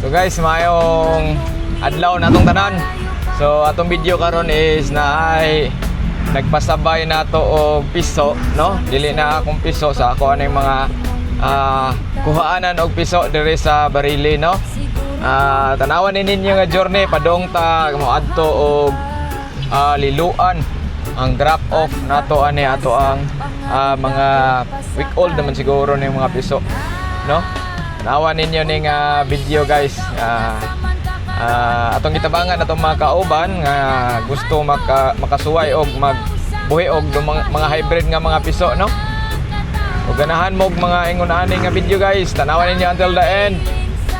So guys, mayong adlaw na atong tanan. So atong video karon is na ay nagpasabay na to og piso, no? Dili na akong piso sa ako aning mga kuhaanan og piso diri sa Barili, no? Tanawan ninyo nga journey padong ta mo adto og liluan ang drop off nato ani ato ang mga week old naman siguro ning mga piso, no? Tanawan ninyo ning video guys. Atong gitabangan atong mga kauban nga gusto makasuway og magbuhi og mga hybrid nga mga piso, no? Ug ganahan mo og mga ingon-ani nga video guys, tanawan ninyo until the end.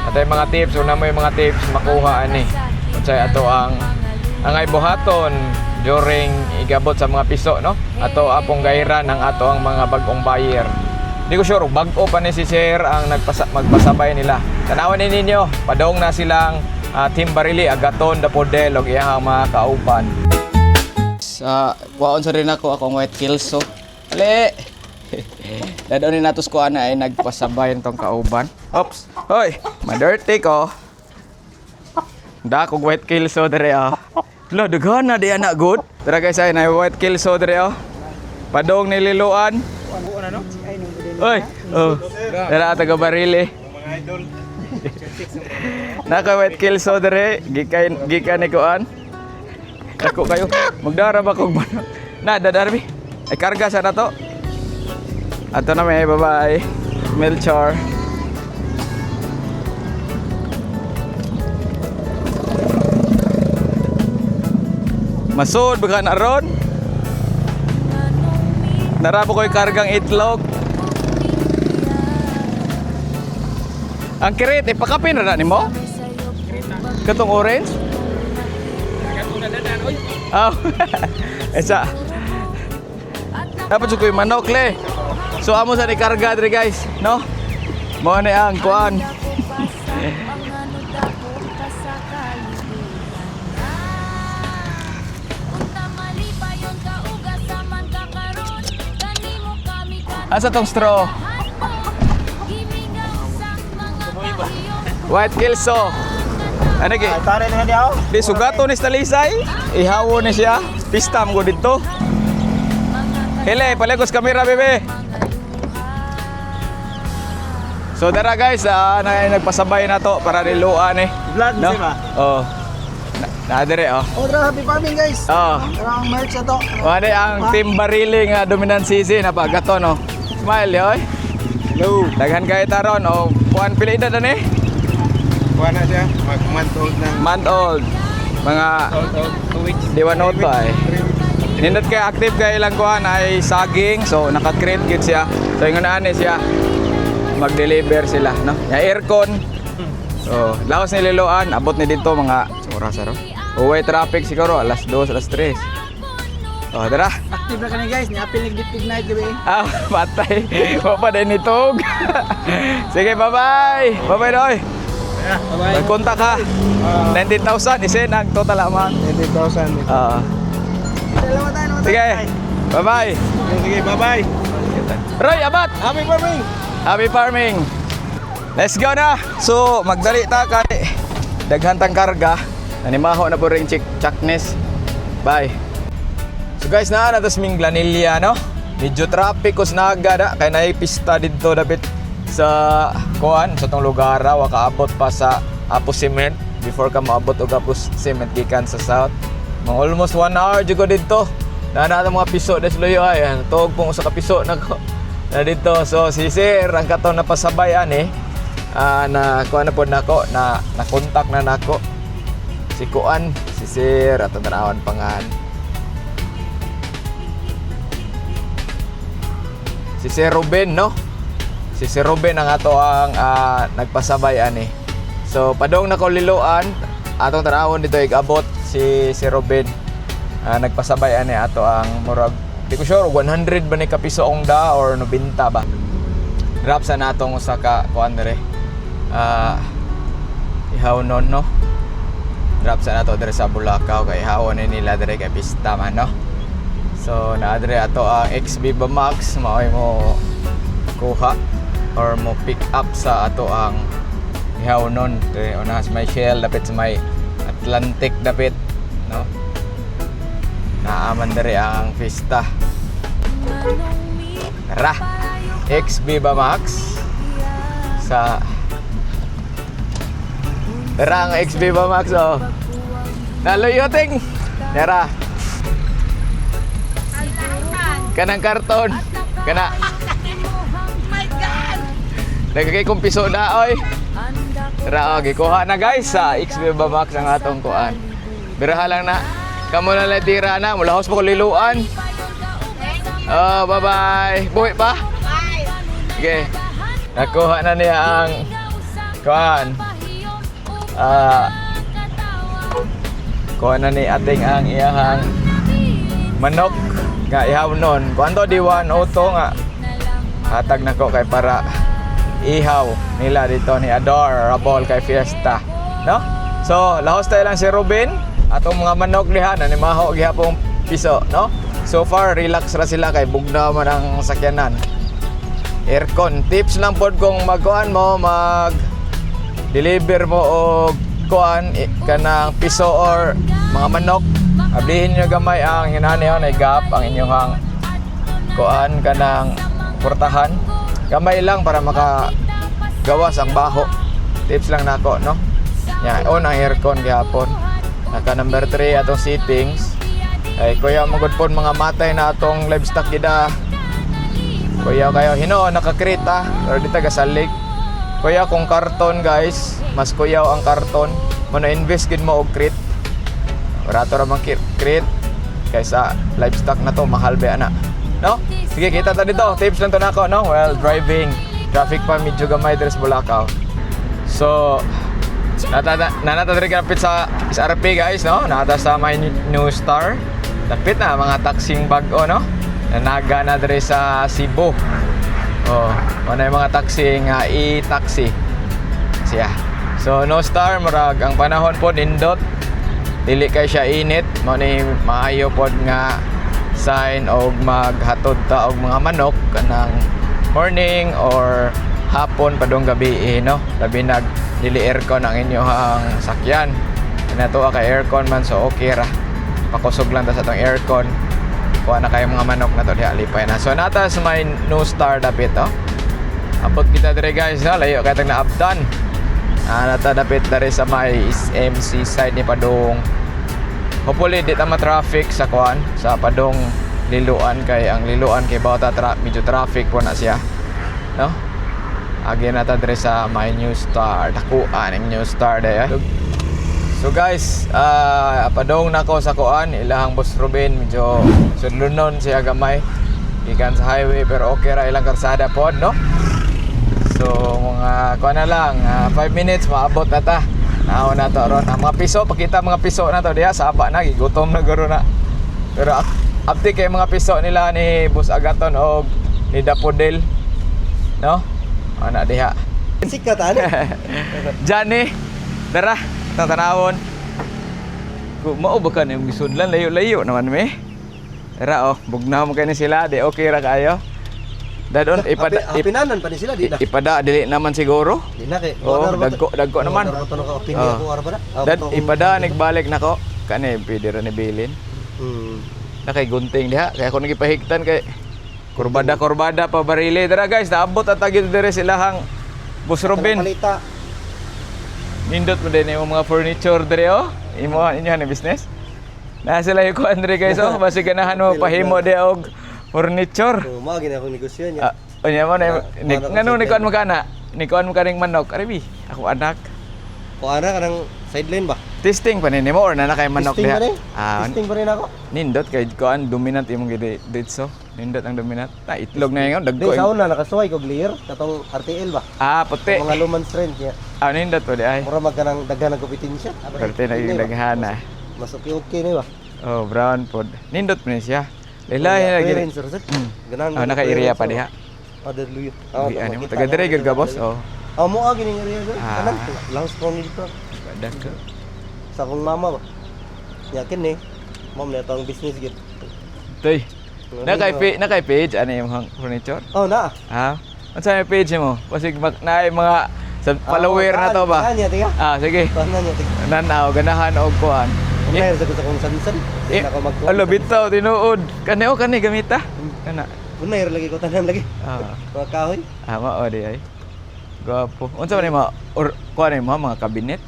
Atay mga tips, una mo yung mga tips makuha ani. Unsay ato ang angay buhaton during igabot sa mga piso, no? Ato apong gayran ang ato ang mga bag-ong buyer. Di ko sure bag-o pa ni si Sir ang magpasabay nila. Tanawan ninyo, padong na silang Team Barili, Agaton, Dapodel og iyang mga kauban. Kuhaon sa rin ako akong white kills, so ali dadawin natos ko ana ay nagpasabay nitong kauban. Oops, hoy, ma-dirty ko. Kog white kills so dere lo daghan na di anak good. Tara guys, ay na white kills so dere padong nililuan. Oy, dara taga Barili. Mga idol. Naka white kills so dere gikan ni kuan. Ako kayo magdara ba kog na dadarbi ay karga sa nato. Ato na may babae Melchor. Masud baka na ron. Narabo ko'y kargang itlog. Ang kirit, ipakapin na ni mo? Katong orange? Oh. Esa. Dapat sukoy manok le. So amo sa ni karga diri guys, no? Mo ni ang kuan. Asa tong straw? White Kelso. Ano gi? Tare na diaw. Di sugato ni Stalisay. Ihawo ni siya. Pistam ko dito. Hele, palegos kamera bebe. So dara guys, nagpasabay na to para niluan eh. Vlog no? ba? Oh. Nadire oh. Order happy farming guys. Oh. Ang merch na to. Wala ang Team Barili nga dominant sisi na pagato no. Smile yoy. Hello. Daghan kay taron oh. Kuan pila edad ani? Kuha na siya. Month old na. Month old. Mga 2 weeks. Di one out pa eh. Nindot kay active kay ilang kuan ay saging, so naka-crate gid siya. So ingon ani siya mag-deliver sila, no? Ya aircon. So, lawas ni liloan, abot ni dito mga oras aro. Uwi traffic siguro alas 2, alas 3. Oh, tara. Active na kani guys. Ni-apil nag-dipig night gabi. Patay. Wa pa din itog. Sige, bye-bye. Bye-bye doy. Bye-bye. Magkontak ka. 19,000 isen ang total amount. 20,000. Salamat tayo. Sige. Bye-bye. Sige, bye-bye. Roy, abat. Happy farming. Happy farming. Let's go na. So, magdali ta kay daghan tang karga. Nanimaho na po ring chaknes. Bye. So guys, natas ming Glanilla, no? Medyo traffic kus nagada kay naay pista didto dapit sa kuan sa tong lugar wa kaabot pa sa Apo Cement before ka maabot og Apo Cement gikan sa south. Mga almost 1 hour jud ko didto. Na mga piso des loyo ay tuog pong usa ka piso nako. Na dito so si Sir ang katon na pasabay ani na kuan na pod nako na kontak na nako si kuan si Sir at tanawan pangan si Sir Ruben, no? Si Sir Ruben ang ato ang nagpasabay ani. So padong nako liluan atong tanawon dito igabot si Sir Ruben nagpasabay ani ato ang murag di ko sure 100 ba ni kapiso ang da or 90 ba. Drop sa natong usa ka kuan dire. Ihaw non no. Drop sa nato dire sa Bulacau kay ihawon ni nila dire kay pista man no. So naa dire ato ang XB Max maoy mo kuha or mo pick up sa ato ang ihaw nun. Unahas may Shell dapit sa may Atlantic dapit, no? Naaman diri ang pista. Tara, XB ba Max? Sa tara ang XB ba Max, oh. Naluyoting. Tara. Kanang karton. Kana. Nagkakay kong piso na, oy. Tara, gikuha na guys sa XB ba Max ang atong kuan. Biraha lang na. Kamu na lang tira na. Mula house po ko liluan. Oh, bye-bye. Buwi pa? Bye. Okay. Nakuha na niya ang kuan. Kuha na ni ating ang iyahang manok nga ihaw nun. Kuan to diwan auto nga. Hatag na ko kay para ihaw nila dito ni Adorable kay Fiesta, no? So, lahos tayo lang si Ruben atong mga manok diha na ni maho gihapong piso, no? So far relax ra sila kay bugnaw man ang sakyanan. Aircon tips lang pod kung magkuan mo, mag deliver mo og kuan kanang piso or mga manok. Ablihin niyo gamay ang hinaniyon ay gap ang inyong kuan kanang portahan. Gamay lang para makagawas ang baho. Tips lang nako, no? Yeah, on ang aircon gihapon. Naka number 3 atong settings. Ay kuya magud pod mga matay na atong livestock gida. Kuya kayo hino nakakrita or dita gasalig. Kuya kung karton guys, mas kuyaw ang karton. Muna invest gid mo og crate. Barato ra man crate kaysa livestock na to mahal ba ana. No? Sige, kita ta dito. Tips lang to nako, no? Well, driving. Traffic pa medyo gamay dres Bulacau. So, nanata diri kapit sa SRP guys, no? Nata sa my new star. Dapit na mga taxing bag-o, no? Nanaga na diri sa Cebu. Oh, ano yung mga taxi nga e-taxi. Siya. So, no star murag ang panahon pod nindot. Dili kay siya init, mo ni maayo pod nga sign og maghatod ta og mga manok kanang morning or hapon padung gabi, no? Labi nag dili aircon ang inyong sakyan. Kinato ka aircon man so okay ra. Pakusog lang ta sa tong aircon. Kuha na kayo mga manok na to diha lipay na. So nata sa may no star dapit, oh. Abot kita dire guys, no? Layo kay tag naabdan. Nata dapit dari sa may MC side ni padung. Hopefully di ta ma-traffic sa kuan sa padung liluan kay ang liluan kay bawta medyo traffic po na siya, no? Agi na ta dire sa my new star, dakuan ang new star day. So guys, padung nako sa kuan ilahang Boss Ruben medyo sudlunon siya gamay gikan sa highway pero okay ra ilang karsada pod, no? So mga kuan na lang 5 minutes maabot na ta. Naon na to ron. Ang mga piso, pakita mga piso na to diha sa aba na gigutom na guro na. Pero apti kay mga piso nila ni Boss Agaton o ni Dapodel, no? Ana diha. Sikat ani. Jani, dara, tanawon. Mao ba kan yung gisudlan layo-layo naman me. Dara oh, bugnaw mo kay ni sila, di okay ra kayo. Dadon ipinanan pa ni sila di na. Ipada dili naman siguro. Di na kay. Oh, dagko naman. Dad ipada nagbalik nako. Kani pwede ra ni bilin. Na kay gunting diha, kaya ako nagipahigtan kay kurbada pa barile. Dara guys, naabot at tagid dire silahang Boss Ruben. Nindot mo din yung mga furniture dire oh. Imo inyo ni business. Na sila yung kuan dire guys oh, basi ganahan mo pahimo di og furniture. Oh, mao gina akong negosyo niya. Unya mo na ngano ni kuan mo kana? Ni kuan mo kaning manok, aribi. Ako anak. O ana kanang sideline ba? Testing pa nimo or na kay manok diha? Testing pa rin ako. Nindot kay kuan dominant imong gid ditso. Nindot ang dominant. Ta itlog na yon dagko. Di sa una nakasuway kog layer katong RTL ba? Puti. Mga luman strength niya. Nindot pa di ay. Mura magkanang daghan ng kompetensya. Perte na yung daghana. Mas okay ni ba? Oh, brown pod. Nindot pa ni siya. Lelay lagi. Ganan. Naka-area pa diha. Adeluyo. Ano mo taga dire gud ka boss. Oh. Mo agi ning area gud. Kanan. Lang strong dito. Badak ko. Sa akong mama ba? Yakin ni. Mom na itong business gid. Toy. Na kay page ano yung furniture? Oh, na. Unsa may page mo? Pasig naay mga Sa follower na to ba? Kanya tiga. Ah, sige. Tanan niya tiga. Nanaw, ganahan og kuan. Unay sa gusto kong sansan. Eh, Nako mag. alo bitaw tinuod. Kani o kani gamita. Kana. Unay lagi ko tanan lagi. Ah, Mga kahoy. mao di ay. Gwapo. Unsa man mo or kuan ni mo mga cabinet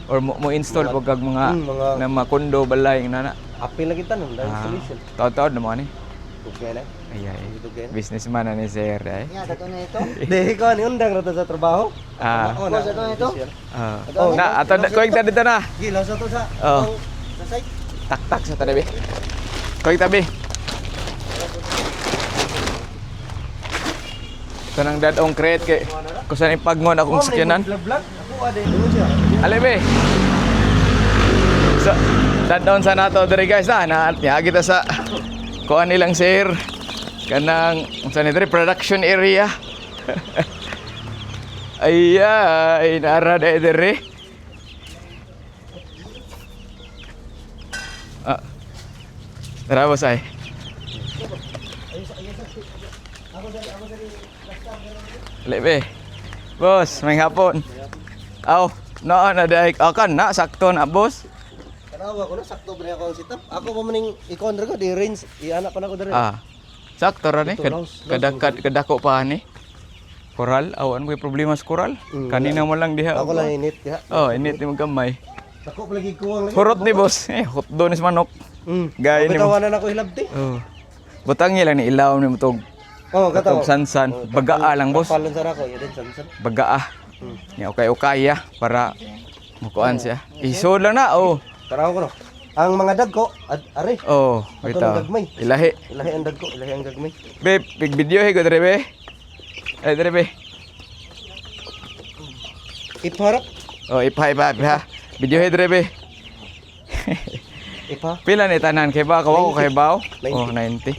or mo install pag kag mga mga- na mga kondo balay nana. Apil lagi tanan dahil solution. Taod-taod na mo ni. Tugay na. Ay ay. Tugay na. Businessman na ni Sir ay. Nya dato na ito. Deh ko ni undang rata sa trabaho. Ah. Oo na. Boss, ano ito? Ah. Oh, na ato ko dito na. Gila sa to sa. Oh. Sa site. Tak-tak sa tabi. Koy tabi. Kanang dadong crate kay kusan ipagnon akong sakyanan. Vlog. Ako ade. Ano siya? Alebe. So, shutdown sa nato diri guys na kita sa kuan nilang sir kanang unsa ni diri production area. Ay nara diri. Ah. Tara boss ay. Lebe. Boss, may hapon. Aw, na daig akan na sakto na boss. Kanawa ko na sakto ba ako ang setup. Ako pa maning i-control ko di range. Iana pa na ko diri. Ah. Sakto ra ni Ito, Laos, kadako pa ni. Koral, awan ko problema sa koral. Kanina mo lang diha. Ako lang init ya. Oh, init mo gamay. Ako pa lagi kuwang lagi. Hurot ni boss. Hotdo ni sa manok. Gaya ni mo. Bitawanan ako hilabti. Oh. Butang lang ni ilaw ni mo tog. Oh, kataw. Tog sansan. Bagaa lang boss. Palon sa ako, yun sansan. Bagaa. Ni okay ya para mukuan siya. Isod lang na oh. Taraw ko no. Ang mga dag ko, are. Oh, Ato bitaw. ng gagmay. Ilahi. Ilahi ang dag ko, ilahi ang gagmay. Babe, big video he go drebe. Ay drebe. Iparap. Oh, ipa. Video he drebe. Ipa. Pila ni tanan kay ba kawa ko kay baw? 90. Oh, 90.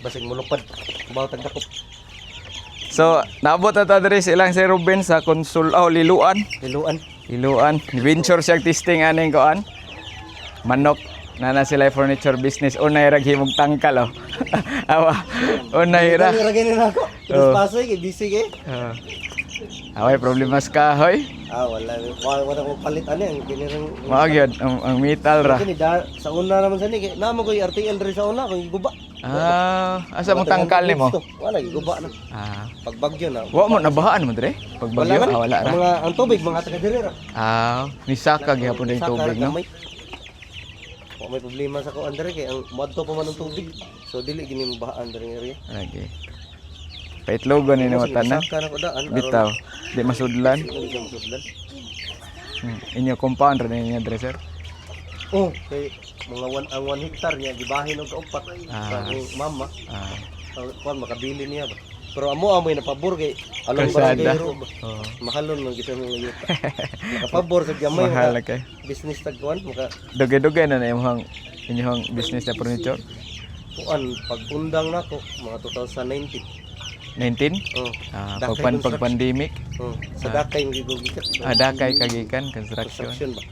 Basig mulupad. Bawa tagdakop. So, naabot na ta diri silang si Ruben sa konsul Liluan. Liluan. Liluan. Venture siya testing aning koan. Manok na sila furniture business. Unay ra himog tangkal oh. Awa. Unay ra. Ragay na ako. Terus pasoy kay bisig eh. Away problema sa kahoy. Wala. Wala ko palit ani ang kinirang. Maagyod ang metal ra. Kini sa una naman sa ni kay namo ko yung RTL diri sa una kung guba. Asa mo tangkal nimo? Wala guba na. Pagbagyo na. Wa mo nabahaan mo dire? Pag bagyo man. wala ra. Ang tubig mga taga diri ra. Nisaka gyapon yung tubig no. Kung may problema sa ko andre kay ang modto pa man ang tubig. So dili gini mo bahaan diri area. Okay. Paitlogon ni mo tanan. Saka na ko daan. Bitaw. Di masudlan. Hindi ka masudlan. Inyo compound ra niya dire sir. Oh, kay mga 1 hektar niya gibahin og kaupat sa akong mama. Kuan makabili niya ba. Pero amoy na pabor kay along Kalsada. barangay ro. Mahalon man kita mga yuta. Nakapabor sa gamay Mahal maka kay. business tagkuan maka Dugay-dugay na imong inyong business na furniture. kuan pagundang nako mga 2019. 19? Oh. Pag pandemic. Sa dakay yung gigikat. Dakay kagikan construction. Construction ba.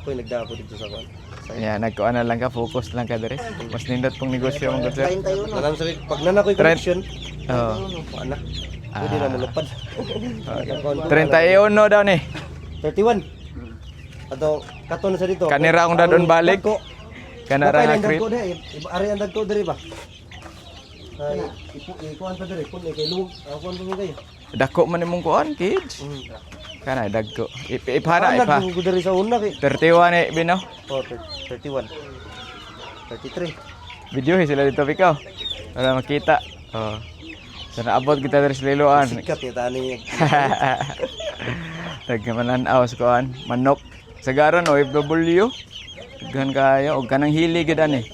Ako yung nagdapo dito sa kuan. Yeah, nagkuan na lang ka, focus lang ka dire. Mas nindot pong negosyo mong sir. 31 Nanam sa pag nanakoy connection, Oh. kuan na. Pwede na mulupad. 31 daw ni. 31. Ato katon sa dito. Kanira akong dadon balik. Kanara nga Dakay crib. ko dai. Ari ang dagko diri ba? Ay, kuan pa diri, kun kay luwag. Kuan pa mo kayo. Dako man imong kuan, kids. Kana dagko. Ipana Ipa. ipa. Ko diri sa una kay. 31 eh bino. Oh, 31. 33. Video sila dito pikaw. Para makita. Oh. So naabot kita dari sa Liloan. Sikat ni tani niya. Nagkamanan-aw sa kuan, manok. Sagaran OFW. Daghan kayo og kanang hili gid ani.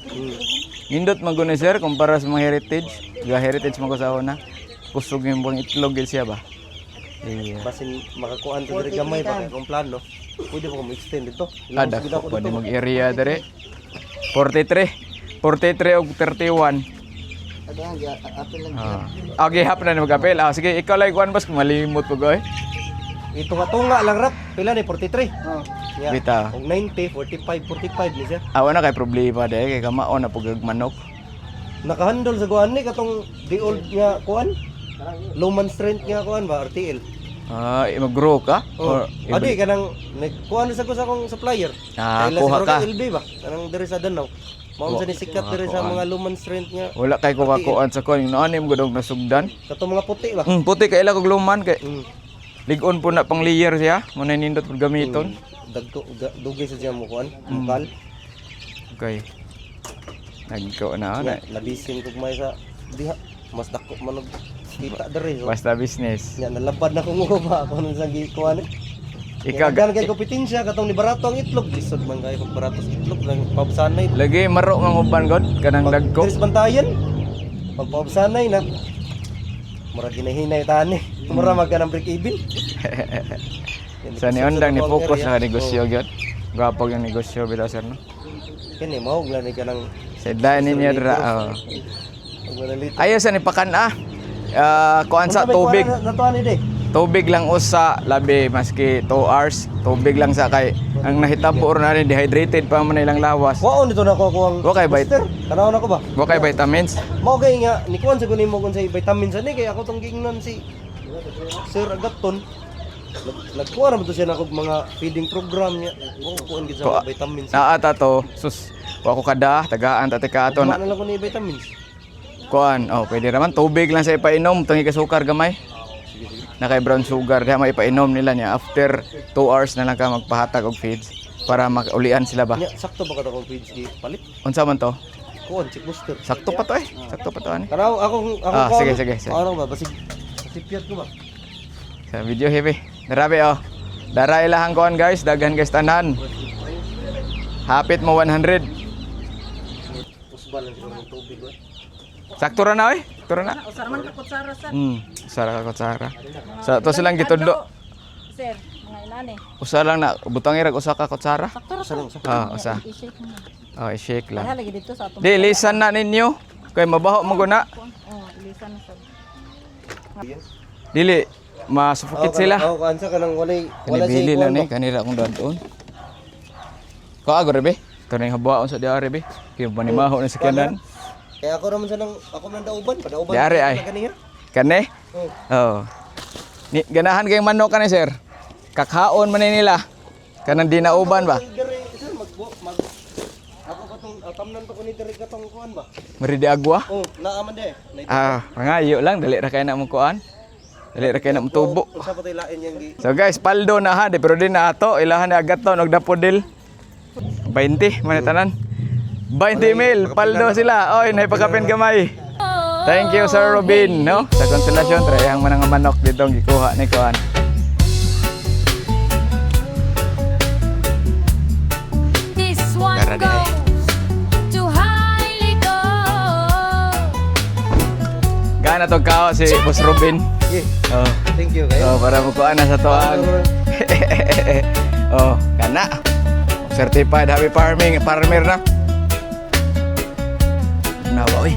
Nindot man guni sir kumpara sa mga heritage. Ga heritage man ko sa una. Kusog yung buong itlog gid siya ba. Iya. Basin makakuan to diri gamay ba kay kung plano. Pwede pa ko extend dito. Ada ko pwede mag-area dire. 43. 43 og 31. Ayan, apil lang. Okay, hap na mag-apel. Sige, ikaw lang kuan boss, malimot ko goy. Ito nga tunga lang rap. Pila ni 43. Oh. Yeah. Bitaw. Og 90, 45 ni siya. Awa na kay problema dai kay kamao na pugag manok. Nakahandle sa kuan ni katong the old nga kuan. Luman strength nga kuan ba RTL. Mag-grow ka? Oh. Or Adi kanang kuan sa ko sa akong supplier. Kaya kuha ka. LB ba? Kanang diri sa Danau. Mao sa ni sikat diri sa mga luman strength nga. Wala kay ko kakuan sa kon, yung anim gudog nasugdan. Kato mga puti ba? Puti kay ila kog luman kay Mm. ligon po na pang layer siya, mo na nindot pud gamiton. Dagko dugay sa diyan mo kuan. Mukal. Okay. Nagko na na. Nabisin ko may sa diha. Mas dako man og kita diri. So. Basta business. Nya nalabad na ko ba ako nung sa kuan. Ikaw Ikaw kay kompetensya katong ni barato ang itlog lisod man kay pag barato sa itlog lang pabsanay. lagi maro nga uban god kanang dagko. Diri sa bantayan. Pag pabsanay na. Mura ginahinay tani. Mura magka ng break even. Sa ni ondang ni focus sa negosyo gyud. Gwapo yung negosyo bitaw sir no. Kani mao lang ni kanang Sa daan ninyo dra. magmanalito. Ayos sa ni pakan kuan sa tubig. Natuan ni de. Tubig lang usa labi maski 2 hours. Tubig lang sa kay ang nahitabo ron na rin dehydrated pa man ilang lawas. Waon dito na ko ang Wa kay booster. Tanaw na ko ba? Wa kay vitamins. Mao kay nga ni kuan sa kunin mo kun sa vitamins ani kay ako tong giingnan si Sir Agaton. Nagkuha naman to siya na kog mga feeding program niya. Oo, kuan gid sa mga vitamins. Naata to sus. Wa ko kada tagaan tate ka ato Tama na na lang ko ni vitamins. kuan. Oh, pwede raman tubig lang sa ipainom tong ikasukar gamay. Na kay brown sugar diha may ipainom nila niya after 2 hours na lang ka magpahatag og feeds para makaulian sila ba. Nya sakto ba ka kong feeds gi palit? Unsa man to? Kuan chick booster. Sakto pa to eh. Sakto pa to ani. Tanaw ako Sige, sige, sige. Ano ba basig sipyat ko ba? Sa video heavy. Grabe oh. Dara ilahang kuan guys, daghan guys tanan. Hapit mo 100. Usbal lang siguro ng tubig ko. Sakto ra na oy. Sakto ra na. Usar man ka kutsara sa. Sara ka kutsara. Sa to silang gitudlo. Sir, mga inani. Usa lang na butangi rag usa ka kutsara. Sakto ra sa. Usa. I-shake mo. Oh, i-shake Kaya lang. lagi dito sa atong. Di lisan na ninyo. Kay mabaho mo guna. Oh, ilisan na sa. Dili masufukit sila. Oh, kansa kanang walay Kanibili lang ni kanira kung doon. Ko agor rebe. To na habuaon sa diare be. Kay manimaho na sa kanan. Kaya ako naman sa nang ako man dauban, padauban. Diare ay. Kaniya. Kane? Oh. Oh. Ni ganahan kayong manok kani sir. Kakhaon man ni nila. Kanang dinauban ba? Diri sir mag ako katong tamnan pa ko ni diri katong kuan ba? Mari di agwa. Oh, naa man de. Pangayo lang dali ra kay na mo kuan. Dali ra kay na mo tubo. Unsa pa tay lain yang gi? So guys, paldo na ha, di pero din na ato ilahan ni agaton og dapodil. 20 man tanan. 20 mil paldo sila. Oy, naipagapin gamay. Thank you Sir Robin, no? Sa konsolasyon trayang manang manok dito ang gikuha ni kuan. This one Tara, dali. goes to highly go. Gana to kao si Boss Robin. Yeah, Oh. thank you kayo. Oh, para mo kuan na sa tuang. Oh, kana. Certified happy farmer na. Nawa, oy.